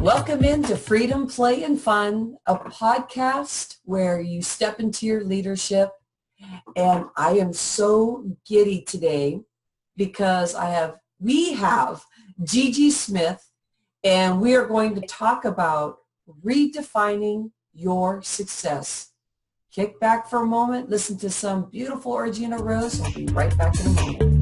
Welcome into Freedom, Play, and Fun, a podcast where you step into your leadership. And I am so giddy today because we have Gigi Smith, and we are going to talk about redefining your success. Kick back for a moment, listen to some beautiful Orgina Rose. I'll be right back in a moment.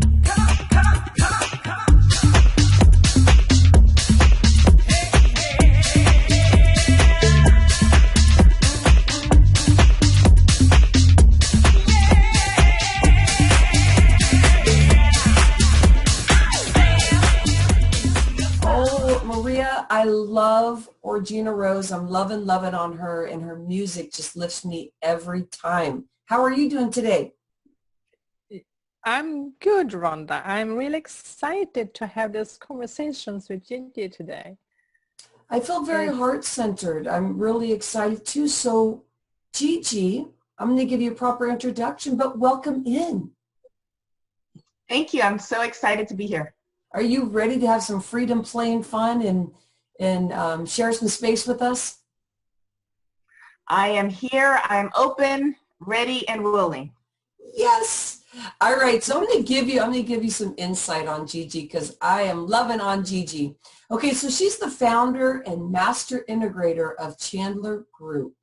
I love Orgina Rose. I'm loving on her, and her music just lifts me every time. How are you doing today? I'm good, Rhonda. I'm really excited to have these conversations with Gigi today. I feel very heart-centered. I'm really excited too. So, Gigi, I'm going to give you a proper introduction, but welcome in. Thank you. I'm so excited to be here. Are you ready to have some freedom, play, and fun and share some space with us? I am here. I'm open, ready, and willing. Yes. All right. So I'm going to give you some insight on Gigi because I am loving on Gigi. Okay. So she's the founder and master integrator of Chandler Group,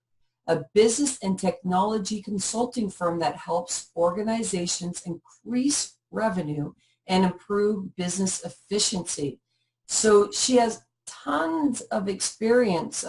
a business and technology consulting firm that helps organizations increase revenue and improve business efficiency. So she has tons of experience,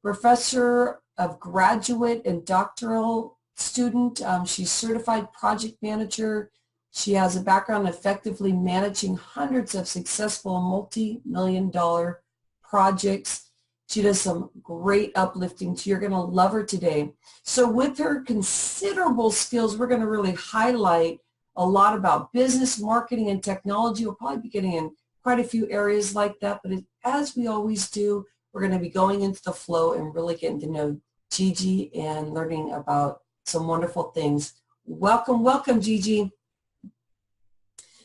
professor of graduate and doctoral student. She's certified project manager. She has a background effectively managing hundreds of successful multi-million-dollar projects. She does some great uplifting. You're going to love her today. So with her considerable skills, we're going to really highlight a lot about business, marketing, and technology. We'll probably be getting in quite a few areas like that, but as we always do, we're going to be going into the flow and really getting to know Gigi and learning about some wonderful things. Welcome, Gigi.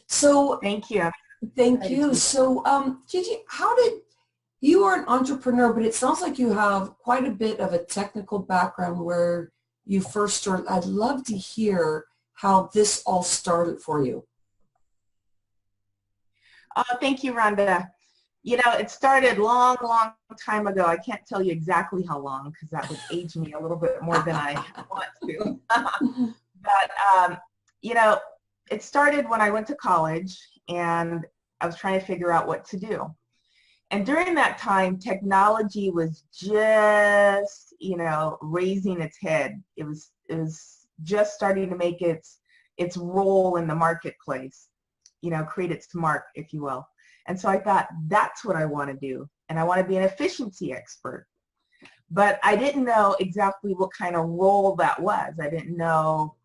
So thank you. Thank you. So Gigi, you are an entrepreneur, but it sounds like you have quite a bit of a technical background where you first started. I'd love to hear how this all started for you. Thank you, Rhonda. You know, it started long time ago. I can't tell you exactly how long because that would age me a little bit more than I want to. But, you know, it started when I went to college and I was trying to figure out what to do. And during that time, technology was just, you know, raising its head. It was just starting to make its role in the marketplace, you know, create its mark, if you will. And so I thought, that's what I want to do. And I want to be an efficiency expert. But I didn't know exactly what kind of role that was. I didn't know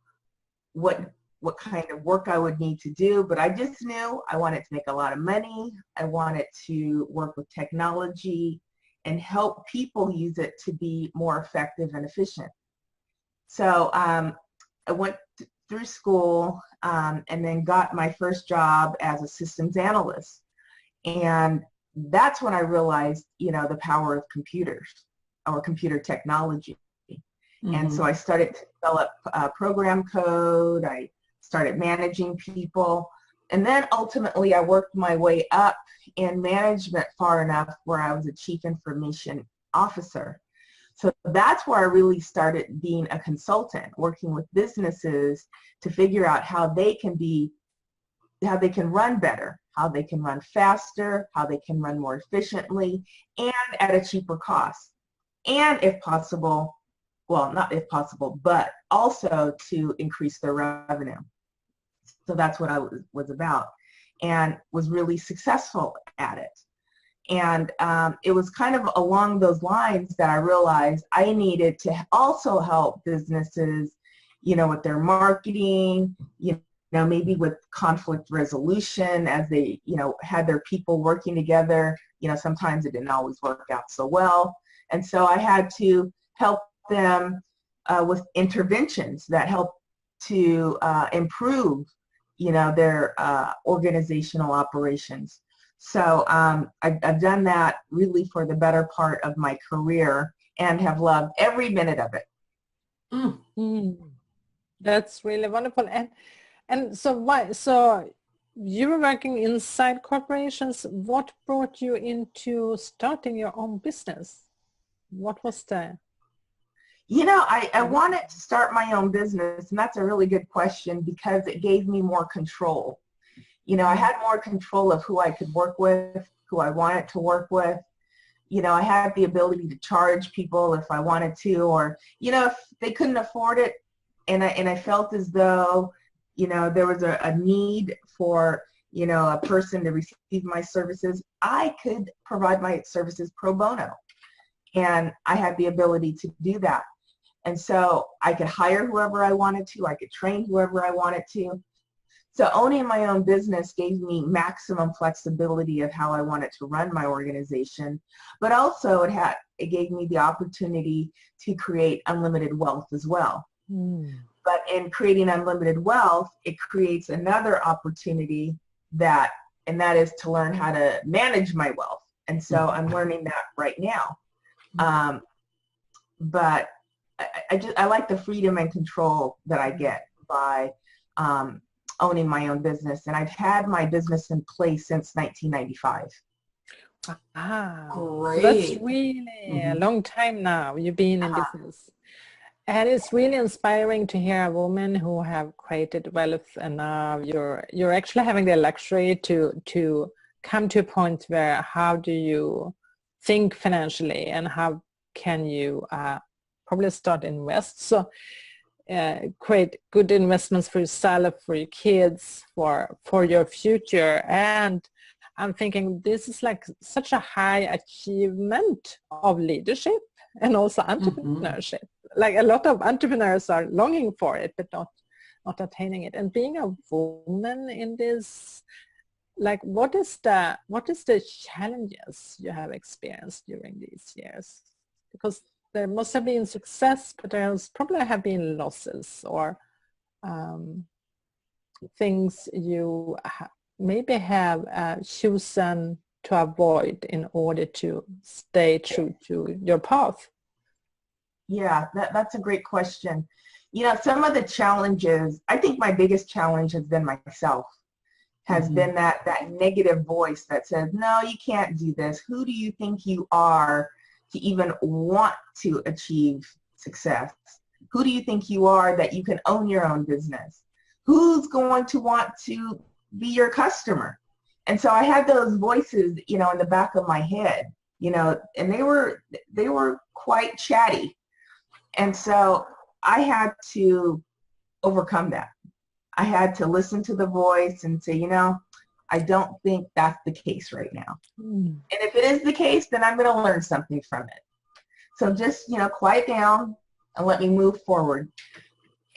what kind of work I would need to do, but I just knew I wanted to make a lot of money. I wanted to work with technology and help people use it to be more effective and efficient. So I went through school and then got my first job as a systems analyst. And that's when I realized, you know, the power of computers or computer technology. Mm-hmm. And so I started to develop program code. I started managing people. And then ultimately I worked my way up in management far enough where I was a chief information officer. So that's where I really started being a consultant, working with businesses to figure out how they can run better, how they can run faster, how they can run more efficiently, and at a cheaper cost. And if possible, well, not if possible, but also to increase their revenue. So that's what I was about and was really successful at it. And it was kind of along those lines that I realized I needed to also help businesses, you know, with their marketing, you know, maybe with conflict resolution as they, you know, had their people working together. You know, sometimes it didn't always work out so well. And so I had to help them with interventions that help to improve, you know, their organizational operations. So I've done that really for the better part of my career and have loved every minute of it. That's really wonderful. And so why? So you were working inside corporations. What brought you into starting your own business? What was the? You know, I wanted to start my own business, and that's a really good question because it gave me more control. You know, I had more control of who I could work with, who I wanted to work with. You know, I had the ability to charge people if I wanted to, or, you know, if they couldn't afford it, and I felt as though, you know, there was a need for, you know, a person to receive my services, I could provide my services pro bono. And I had the ability to do that. And so I could hire whoever I wanted to. I could train whoever I wanted to. So owning my own business gave me maximum flexibility of how I wanted to run my organization. But also it gave me the opportunity to create unlimited wealth as well. But in creating unlimited wealth, it creates another opportunity and that is to learn how to manage my wealth. And so I'm learning that right now. But I like the freedom and control that I get by owning my own business. And I've had my business in place since 1995. Great. That's really a long time now you've been in business. And it's really inspiring to hear a woman who have created wealth, and now you're actually having the luxury to come to a point where how do you think financially and how can you probably start invest. So create good investments for yourself, for your kids, for your future. And I'm thinking this is like such a high achievement of leadership and also entrepreneurship. Like a lot of entrepreneurs are longing for it, but not attaining it. And being a woman in this, like what is the challenges you have experienced during these years? Because there must have been success, but there's probably have been losses or things you maybe have chosen to avoid in order to stay true to your path. Yeah, that's a great question. You know, some of the challenges, I think my biggest challenge has been myself, has been that negative voice that says, no, you can't do this. Who do you think you are to even want to achieve success? Who do you think you are that you can own your own business? Who's going to want to be your customer? And so I had those voices, you know, in the back of my head, you know, and they were quite chatty. And so I had to overcome that. I had to listen to the voice and say, you know, I don't think that's the case right now. And if it is the case, then I'm going to learn something from it. So just, you know, quiet down and let me move forward.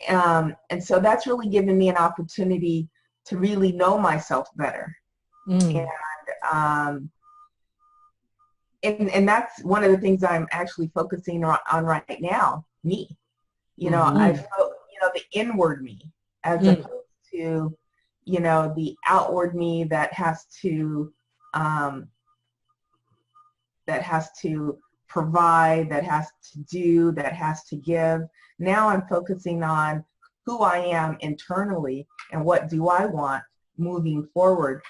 And so that's really given me an opportunity to really know myself better. And that's one of the things I'm actually focusing on right now, me. You know, the inward me as opposed to, you know, the outward me that has to provide, that has to do, that has to give. Now I'm focusing on who I am internally and what do I want moving forward.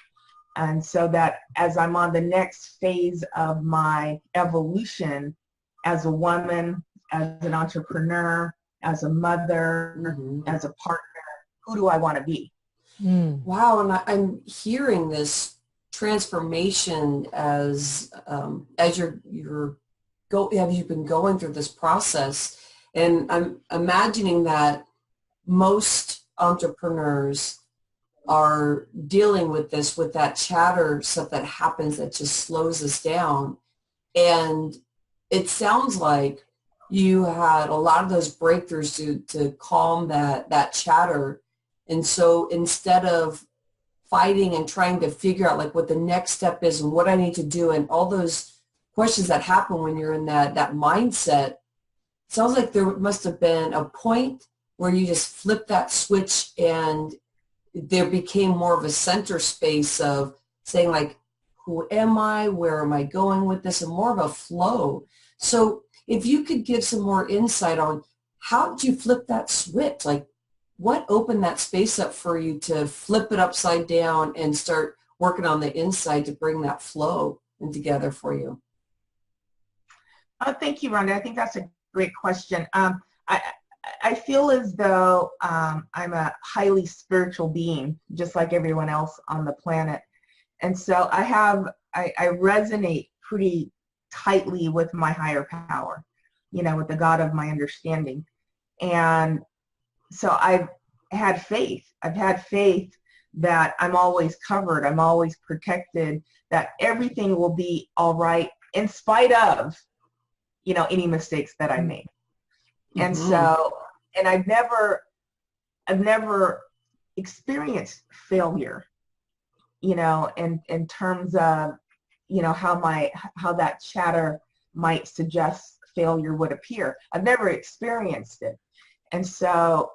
And so that as I'm on the next phase of my evolution as a woman, as an entrepreneur, as a mother, as a partner, who do I want to be? Wow, and I'm hearing this transformation as you've been going through this process, and I'm imagining that most entrepreneurs are dealing with this, with that chatter stuff that happens that just slows us down. And it sounds like you had a lot of those breakthroughs to calm that chatter. And so instead of fighting and trying to figure out like what the next step is and what I need to do and all those questions that happen when you're in that mindset, it sounds like there must have been a point where you just flipped that switch and there became more of a center space of saying like, who am I, where am I going with this, and more of a flow. So if you could give some more insight on how did you flip that switch? Like what opened that space up for you to flip it upside down and start working on the inside to bring that flow in together for you? Thank you, Rhonda. I think that's a great question. I feel as though I'm a highly spiritual being, just like everyone else on the planet. And so I resonate pretty tightly with my higher power, you know, with the God of my understanding. And so I've had faith. I've had faith that I'm always covered, I'm always protected, that everything will be all right in spite of, you know, any mistakes that I make. Mm-hmm. And so, and I've never experienced failure, you know, in terms of, you know, how that chatter might suggest failure would appear. I've never experienced it. And so,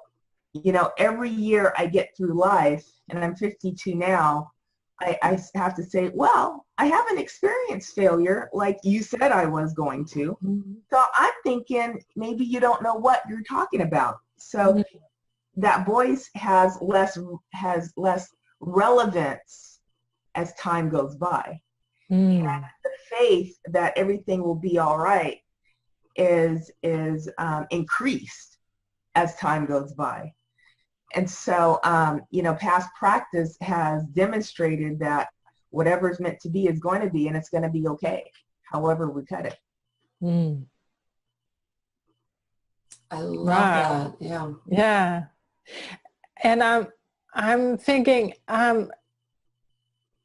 you know, every year I get through life, and I'm 52 now, I have to say, well, I haven't experienced failure like you said I was going to. Mm-hmm. So I'm thinking maybe you don't know what you're talking about. So mm-hmm. that voice has less relevance as time goes by. Mm. And the faith that everything will be all right is increased as time goes by. And so, you know, past practice has demonstrated that whatever's meant to be is going to be, and it's going to be okay, however we cut it. Mm. I love that. Yeah. Yeah. And I'm thinking,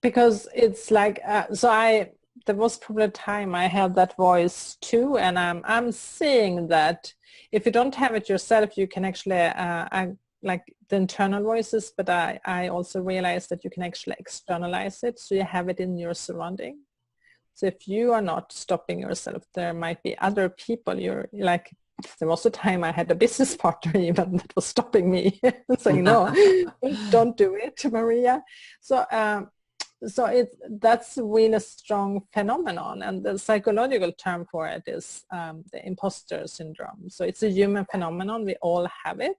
because it's like, there was probably a time I had that voice too, and I'm seeing that if you don't have it yourself, you can actually, like the internal voices, but I also realized that you can actually externalize it, so you have it in your surrounding. So if you are not stopping yourself, there might be other people. You're like, there was a time I had a business partner even that was stopping me, saying, no, don't do it, Maria. So that's really a strong phenomenon, and the psychological term for it is the imposter syndrome. So it's a human phenomenon. We all have it.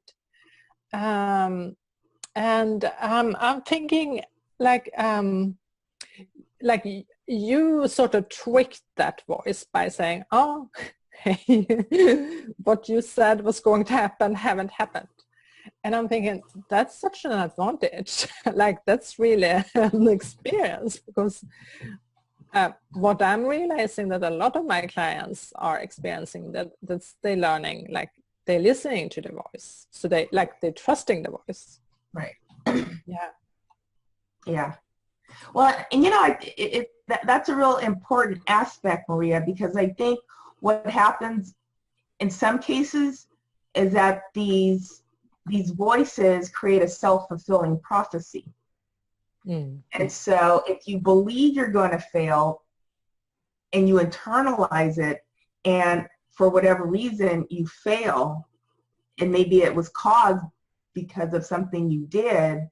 And I'm thinking like you sort of tricked that voice by saying, oh, hey, what you said was going to happen haven't happened. And I'm thinking that's such an advantage. Like that's really an experience, because what I'm realizing that a lot of my clients are experiencing that's they're learning, like they're listening to the voice. So they're trusting the voice. Right. Yeah. Yeah. Well, and you know, that's a real important aspect, Maria, because I think what happens in some cases is that these voices create a self-fulfilling prophecy. Mm. And so if you believe you're going to fail and you internalize it, and for whatever reason you fail, and maybe it was caused because of something you did,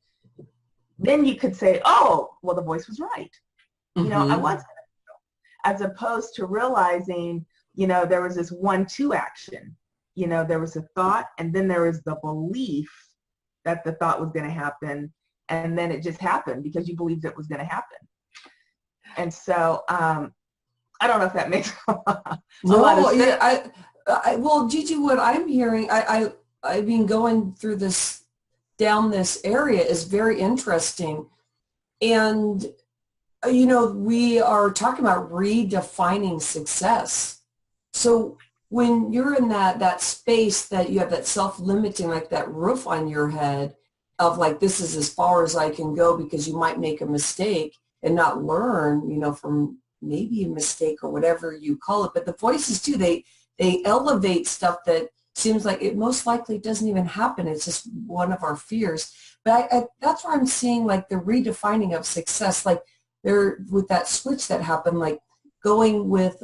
then you could say, oh, well, the voice was right. Mm-hmm. You know, I was going to fail. As opposed to realizing, you know, there was this 1-2 action. You know, there was a thought, and then there was the belief that the thought was going to happen, and then it just happened because you believed it was going to happen. And so, I don't know if that makes a lot of sense. Yeah, well, Gigi, what I'm hearing, I've been going through this, down this area is very interesting. And, you know, we are talking about redefining success. So when you're in that space that you have that self-limiting, like that roof on your head of like, this is as far as I can go, because you might make a mistake and not learn, you know, from maybe a mistake or whatever you call it. But the voices too, they elevate stuff that seems like it most likely doesn't even happen. It's just one of our fears. But that's where I'm seeing like the redefining of success, like there with that switch that happened, like going with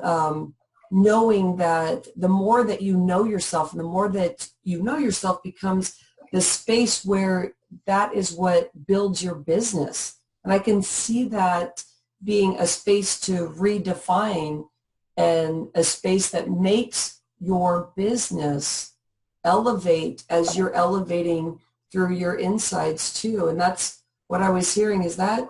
knowing that the more that you know yourself, and the more that you know yourself becomes the space where that is what builds your business. And I can see that being a space to redefine and a space that makes your business elevate as you're elevating through your insides too. And that's what I was hearing. Is that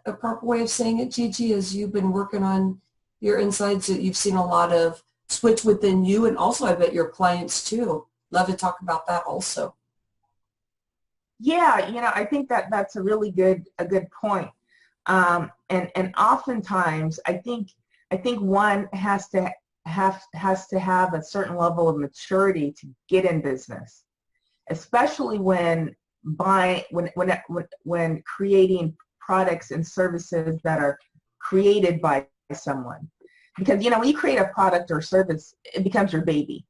a proper way of saying it, Gigi, as you've been working on your insides, that you've seen a lot of switch within you, and also I bet your clients too? Love to talk about that also. Yeah, I think that's a really good point. And oftentimes I think one has to have a certain level of maturity to get in business, especially when creating products and services that are created by someone. Because when you create a product or service, it becomes your baby.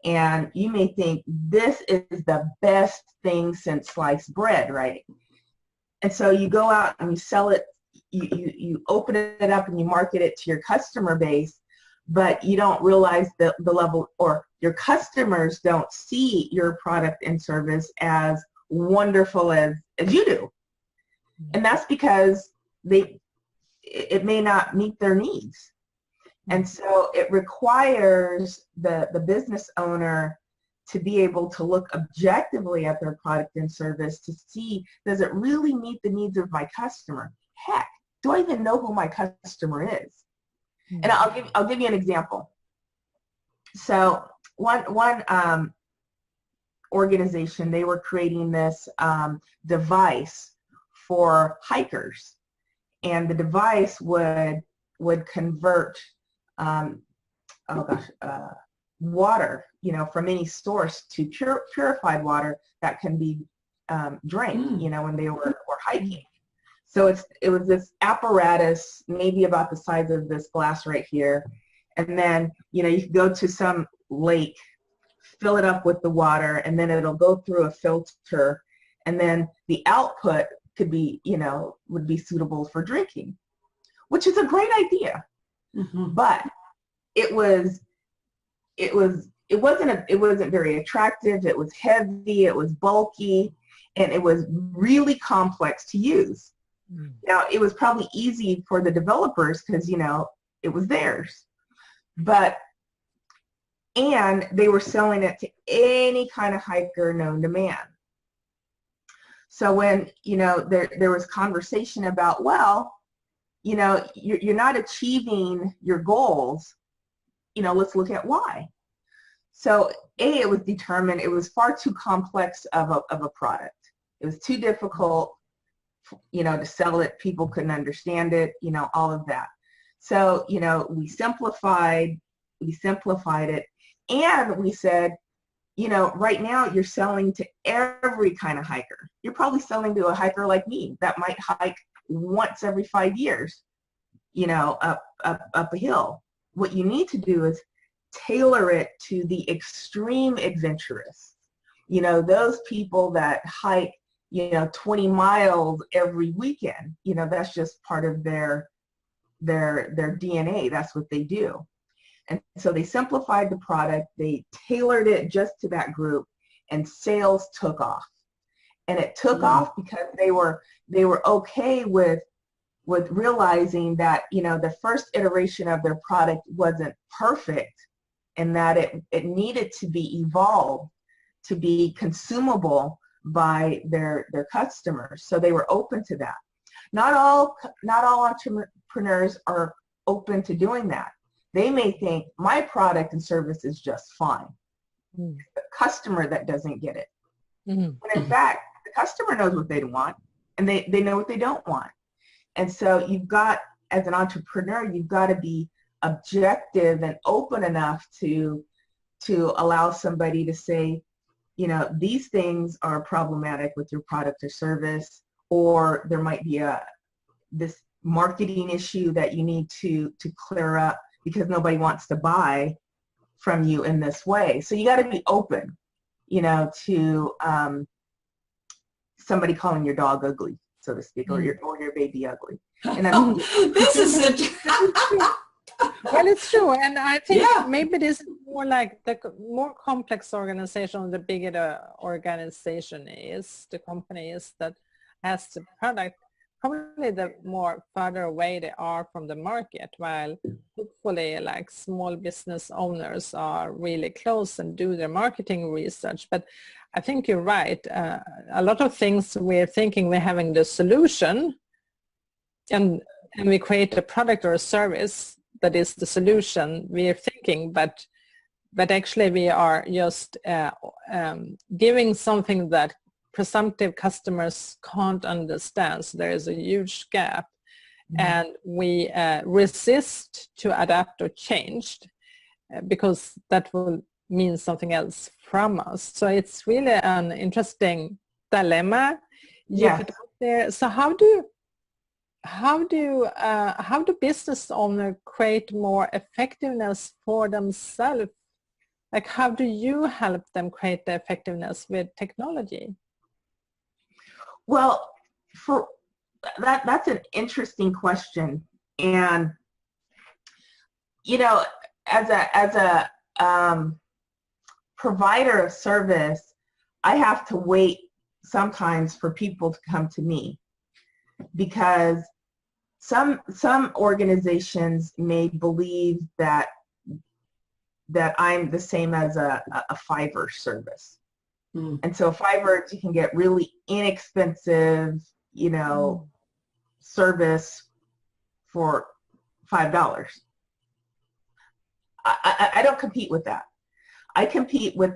And you may think this is the best thing since sliced bread, right? And so you go out and you sell it, you open it up and you market it to your customer base, but you don't realize the level, or your customers don't see your product and service as wonderful as you do. And that's because it may not meet their needs. And so it requires the business owner to be able to look objectively at their product and service to see, does it really meet the needs of my customer? Heck, do I even know who my customer is? And I'll give you an example. So one organization, they were creating this device for hikers, and the device would convert water, from any source to purified water that can be drank, when they were hiking. So it was this apparatus, maybe about the size of this glass right here, and then you could go to some lake, fill it up with the water, and then it'll go through a filter, and then the output could be, would be suitable for drinking, which is a great idea. But it wasn't very attractive. It was heavy, it was bulky, and it was really complex to use. Now, it was probably easy for the developers because, it was theirs. And they were selling it to any kind of hiker known to man. So when, there was conversation about, well, you're not achieving your goals, let's look at why. So it was determined it was far too complex of a product. It was too difficult, to sell it. People couldn't understand it, all of that. So, we simplified it, and we said, right now you're selling to every kind of hiker. You're probably selling to a hiker like me that might hike once every 5 years, up a hill. What you need to do is tailor it to the extreme adventurous, those people that hike, 20 miles every weekend. That's just part of their DNA. That's what they do. And so they simplified the product, they tailored it just to that group, and sales took off. And it took off because they were okay with realizing that, the first iteration of their product wasn't perfect, and that it needed to be evolved to be consumable by their customers. So they were open to that. Not all entrepreneurs are open to doing that. They may think my product and service is just fine. The customer that doesn't get it. When in fact, the customer knows what they want, and they know what they don't want. And so you've got, as an entrepreneur, you've got to be objective and open enough to allow somebody to say, these things are problematic with your product or service, or there might be this marketing issue that you need to clear up because nobody wants to buy from you in this way. So you got to be open, to somebody calling your dog ugly, so to speak, or your baby ugly. And this is it. Well, it's true, and I think maybe this is more like the more complex organization, the bigger the organization is, the company is that has the product. probably the more further away they are from the market, while hopefully like small business owners are really close and do their marketing research. But I think you're right. A lot of things we're thinking we're having the solution, and we create a product or a service that is the solution we're thinking, but actually we are just giving something that presumptive customers can't understand. So there is a huge gap, and we resist to adapt or change because that will mean something else from us. So it's really an interesting dilemma you put out there. So how do business owners create more effectiveness for themselves? Like, how do you help them create the effectiveness with technology? Well, for that's an interesting question. And, you know, as a provider of service, I have to wait sometimes for people to come to me, because some organizations may believe that I'm the same as a Fiverr service. And so Fiverr, you can get really inexpensive, service for $5. I don't compete with that. I compete with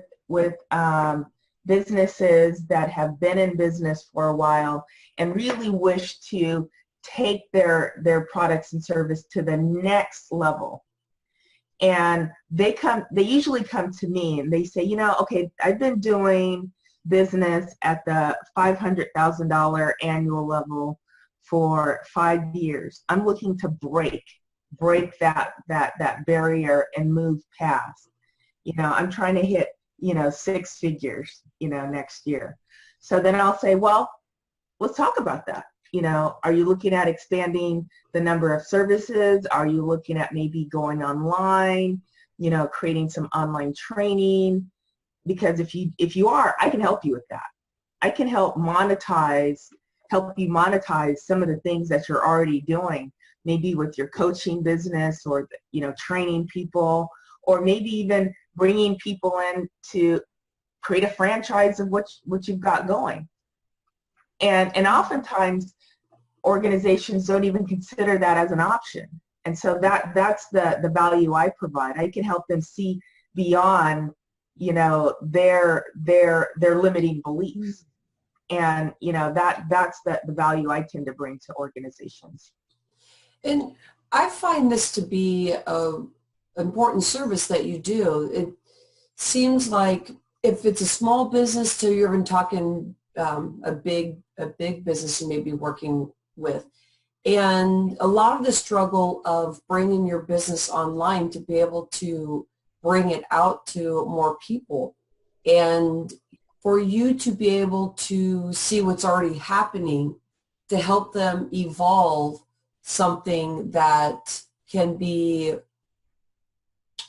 businesses that have been in business for a while and really wish to take their products and service to the next level. And they usually come to me and they say, okay, I've been doing business at the $500,000 annual level for 5 years. I'm looking to break that barrier and move past. I'm trying to hit, 6 figures, next year. So then I'll say, well, let's talk about that. Are you looking at expanding the number of services? Are you looking at maybe going online, creating some online training? Because if you are, I can help you with that. I can help you monetize some of the things that you're already doing, maybe with your coaching business or, training people, or maybe even bringing people in to create a franchise of what you've got going. And oftentimes organizations don't even consider that as an option. And so that's the value I provide. I can help them see beyond, their limiting beliefs. And, that's the value I tend to bring to organizations. And I find this to be an important service that you do. It seems like if it's a small business, so you're even talking a big business you may be working with, and a lot of the struggle of bringing your business online to be able to bring it out to more people, and for you to be able to see what's already happening to help them evolve something that can be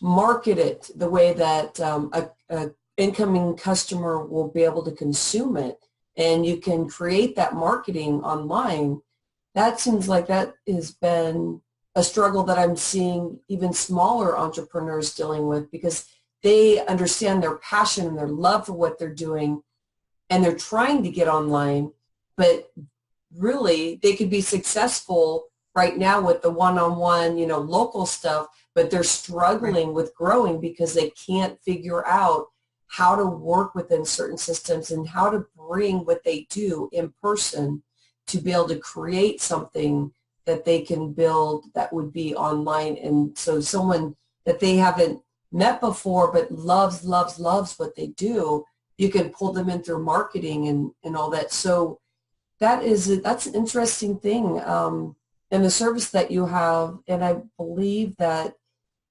marketed the way that a incoming customer will be able to consume it, and you can create that marketing online. That seems like that has been a struggle that I'm seeing even smaller entrepreneurs dealing with, because they understand their passion and their love for what they're doing, and they're trying to get online, but really they could be successful right now with the one-on-one, local stuff, but they're struggling with growing because they can't figure out how to work within certain systems and how to bring what they do in person to be able to create something that they can build that would be online. And so someone that they haven't met before but loves what they do, you can pull them in through marketing and all that. So that's an interesting thing in the service that you have. And I believe that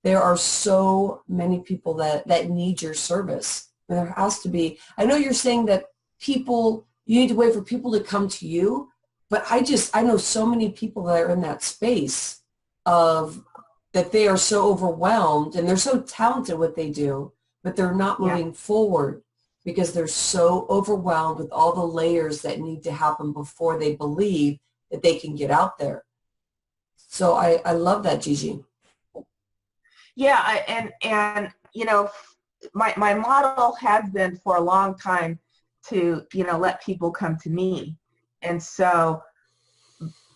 there are so many people that need your service. And there has to be. I know you're saying that you need to wait for people to come to you, but I know so many people that are in that space of that they are so overwhelmed and they're so talented what they do, but they're not moving forward because they're so overwhelmed with all the layers that need to happen before they believe that they can get out there. So I love that, Gigi. Yeah, and you know, my model has been for a long time to, you know, let people come to me. And so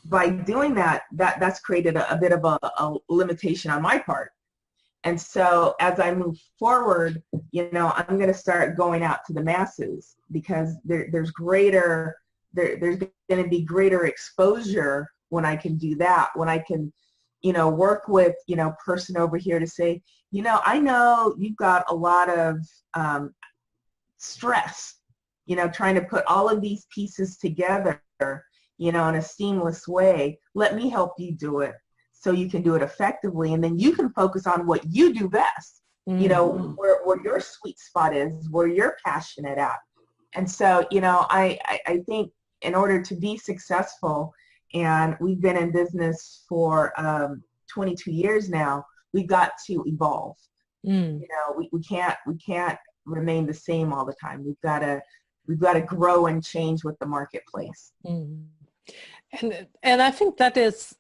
by doing that, that's created a bit of a limitation on my part. And so as I move forward, you know, I'm going to start going out to the masses, because there's going to be greater exposure when I can do that, when I can, you know, work with, you know, person over here to say, you know, I know you've got a lot of stress, you know, trying to put all of these pieces together, you know, in a seamless way. Let me help you do it so you can do it effectively. And then you can focus on what you do best, you know, where your sweet spot is, where you're passionate at. And so, you know, I think in order to be successful, and we've been in business for 22 years now, we've got to evolve. You know, we can't remain the same all the time. We've got to grow and change with the marketplace. And I think that is,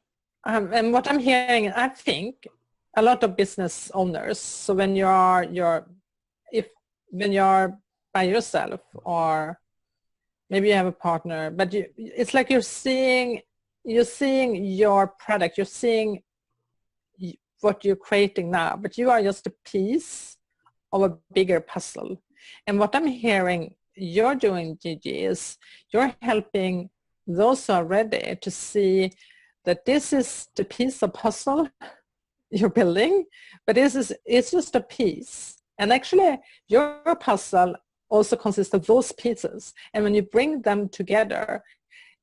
and what I'm hearing, I think a lot of business owners, so when you're by yourself, or maybe you have a partner, but it's like you're seeing your product, you're seeing what you're creating now, but you are just a piece of a bigger puzzle. And what I'm hearing you're doing, Gigi, is you're helping those who are ready to see that this is the piece of puzzle you're building, but it's just a piece. And actually, your puzzle also consists of those pieces. And when you bring them together,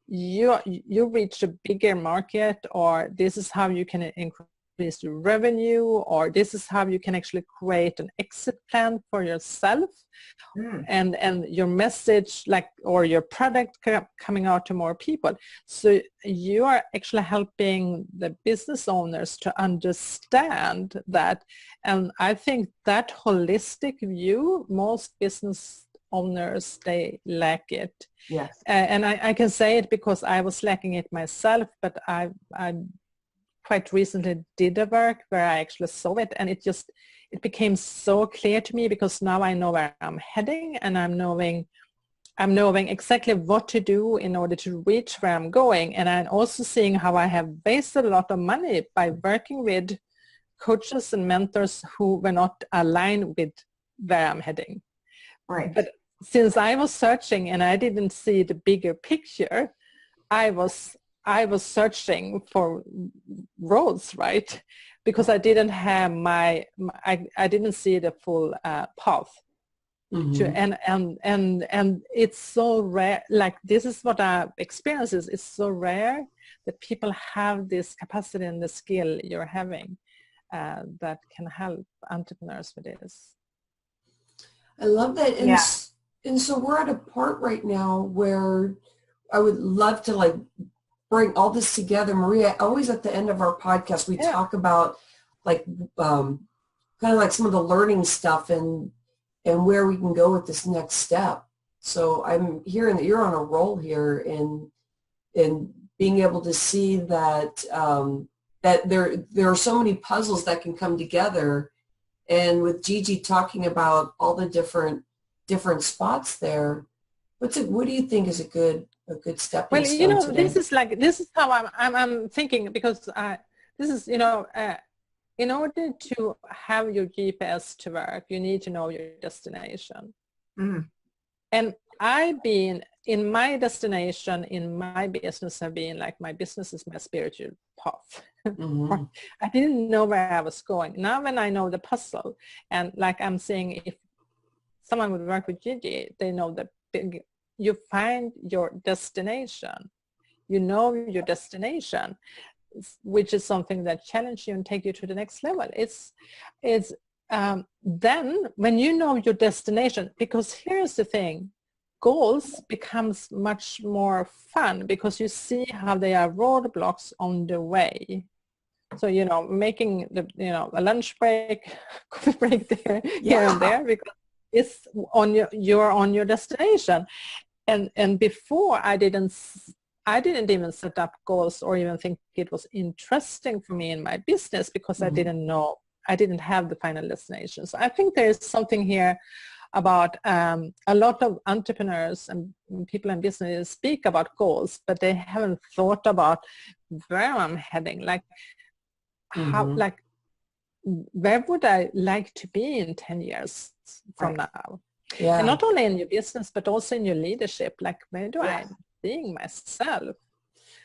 you reach a bigger market, or this is how you can increase your revenue, or this is how you can actually create an exit plan for yourself, and your message, like, or your product coming out to more people. So you are actually helping the business owners to understand that. And I think that holistic view, most business owners, they lack it. Yes. And I can say it because I was lacking it myself, but I quite recently did a work where I actually saw it, and it became so clear to me, because now I know where I'm heading, and I'm knowing exactly what to do in order to reach where I'm going. And I'm also seeing how I have wasted a lot of money by working with coaches and mentors who were not aligned with where I'm heading. Right. But since I was searching and I didn't see the bigger picture, I was searching for roads, right? Because I didn't have I didn't see the full path. And it's so rare. Like, this is what I experience. It's so rare that people have this capacity and the skill you're having that can help entrepreneurs with this. I love that. And so we're at a part right now where I would love to, like, bring all this together. Maria, always at the end of our podcast, we talk about, like, kind of like some of the learning stuff and where we can go with this next step. So I'm hearing that you're on a roll here in being able to see that that there are so many puzzles that can come together. And with Gigi talking about all the different spots there, what do you think is a good stepping stone you know, today? this is how I'm thinking, because this is, you know, in order to have your GPS to work, you need to know your destination. And I've been in my destination in my business, have been like, my business is my spiritual path. I didn't know where I was going. Now when I know the puzzle, and like I'm saying, if someone would work with Gigi, they know that you find your destination, you know your destination, which is something that challenges you and take you to the next level. It's then when you know your destination, because here's the thing, goals becomes much more fun because you see how they are roadblocks on the way. So, you know, making the, you know, a lunch break, coffee break there, here and there, because it's on you're on your destination. And before I I didn't even set up goals or even think it was interesting for me in my business because I didn't know, I didn't have the final destination. So I think there is something here about a lot of entrepreneurs and people in business speak about goals, but they haven't thought about where I'm heading. Like, how, like, where would I like to be in 10 years from now? Yeah. And not only in your business, but also in your leadership. Like, where do I being myself?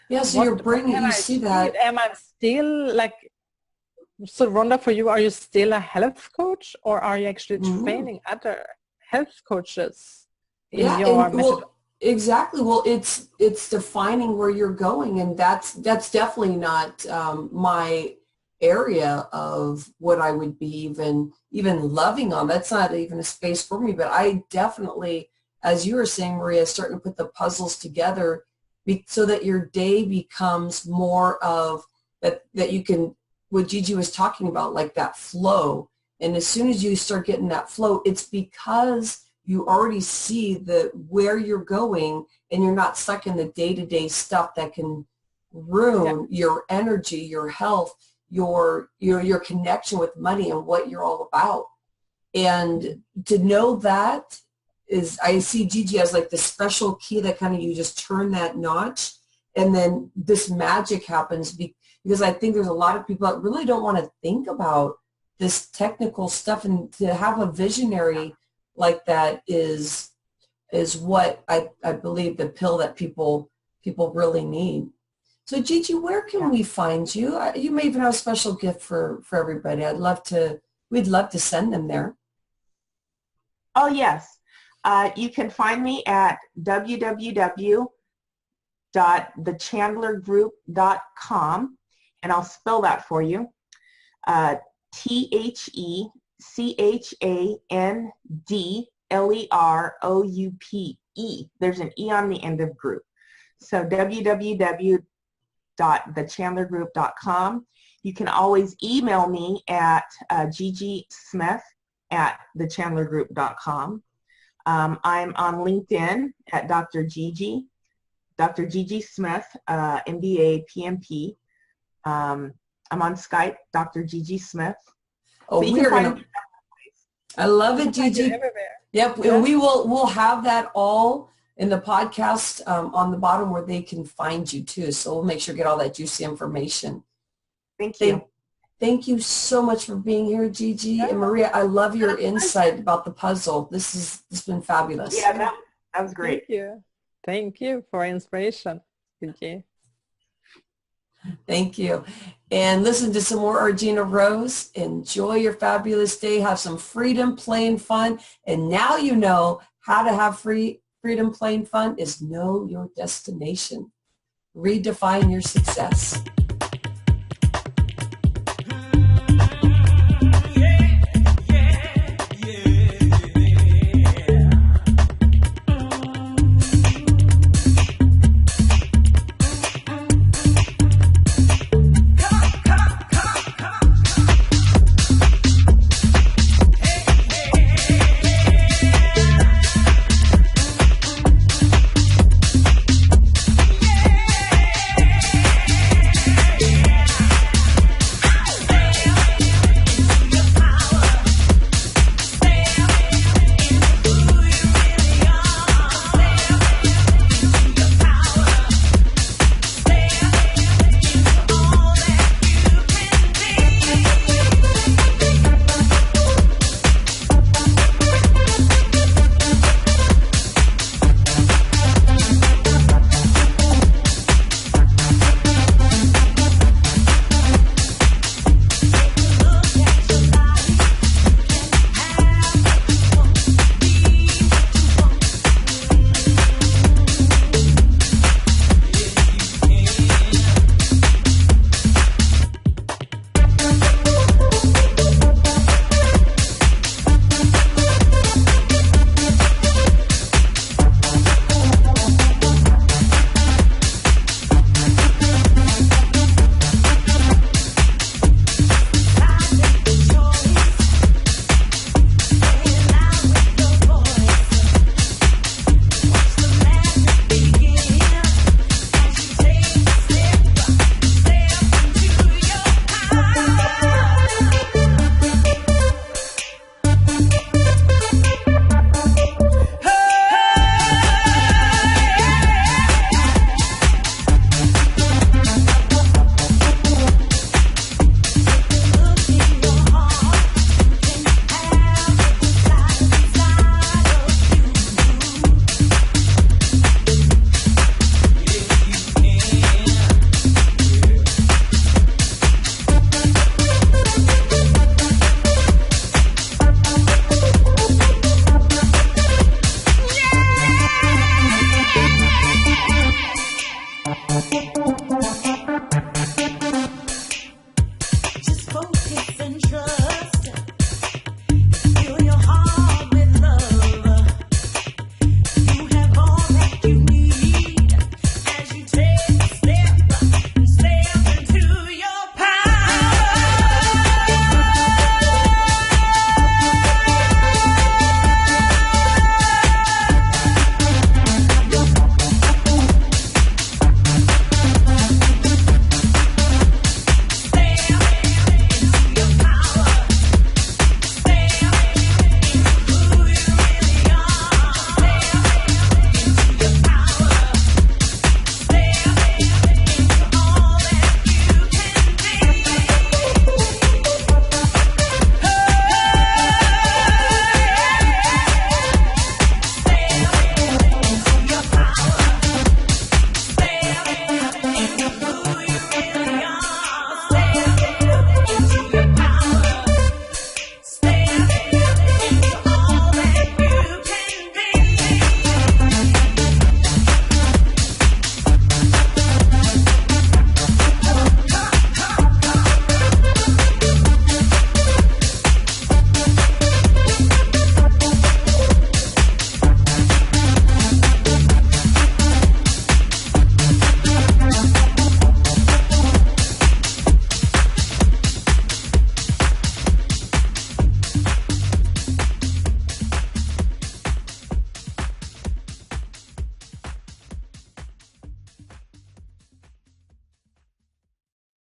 Yeah, so you're bringing, you see that. Am I still like, so Rhonda, for you, are you still a health coach, or are you actually training other health coaches in your method? Well, exactly. Well, it's defining where you're going, and that's definitely not my area of what I would be even loving on. That's not even a space for me, but I definitely, as you were saying, Maria, starting to put the puzzles together so that your day becomes more of that you can, what Gigi was talking about, like that flow. And as soon as you start getting that flow, it's because you already see where you're going, and you're not stuck in the day-to-day stuff that can ruin your energy, your health, your connection with money and what you're all about. And to know that is, I see Gigi as like the special key that kind of, you just turn that notch, and then this magic happens because I think there's a lot of people that really don't want to think about this technical stuff, and to have a visionary like that is what I believe the pill that people really need. So Gigi, where can we find you? You may even have a special gift for everybody. We'd love to send them there. Oh, yes. You can find me at www.thechandlergroup.com, and I'll spell that for you. THECHANDLEROUPE. There's an E on the end of group. So www.thechandlergroup.com. You can always email me at Gigi Smith at thechandlergroup.com. I'm on LinkedIn at Dr. Gigi Smith, MBA, PMP. I'm on Skype, Dr. Gigi Smith. Oh, So I love it, Gigi. Yep, yeah. And we'll have that all in the podcast on the bottom where they can find you too. So we'll make sure to get all that juicy information. Thank you. Thank you so much for being here, Gigi. And Maria, I love your insight about the puzzle. This has been fabulous. Yeah, that was great. Thank you. Thank you for inspiration, Gigi. Thank you. And listen to some more Argina Rose. Enjoy your fabulous day. Have some freedom, playing fun. And now you know how to have freedom, playing fun is know your destination. Redefine your success.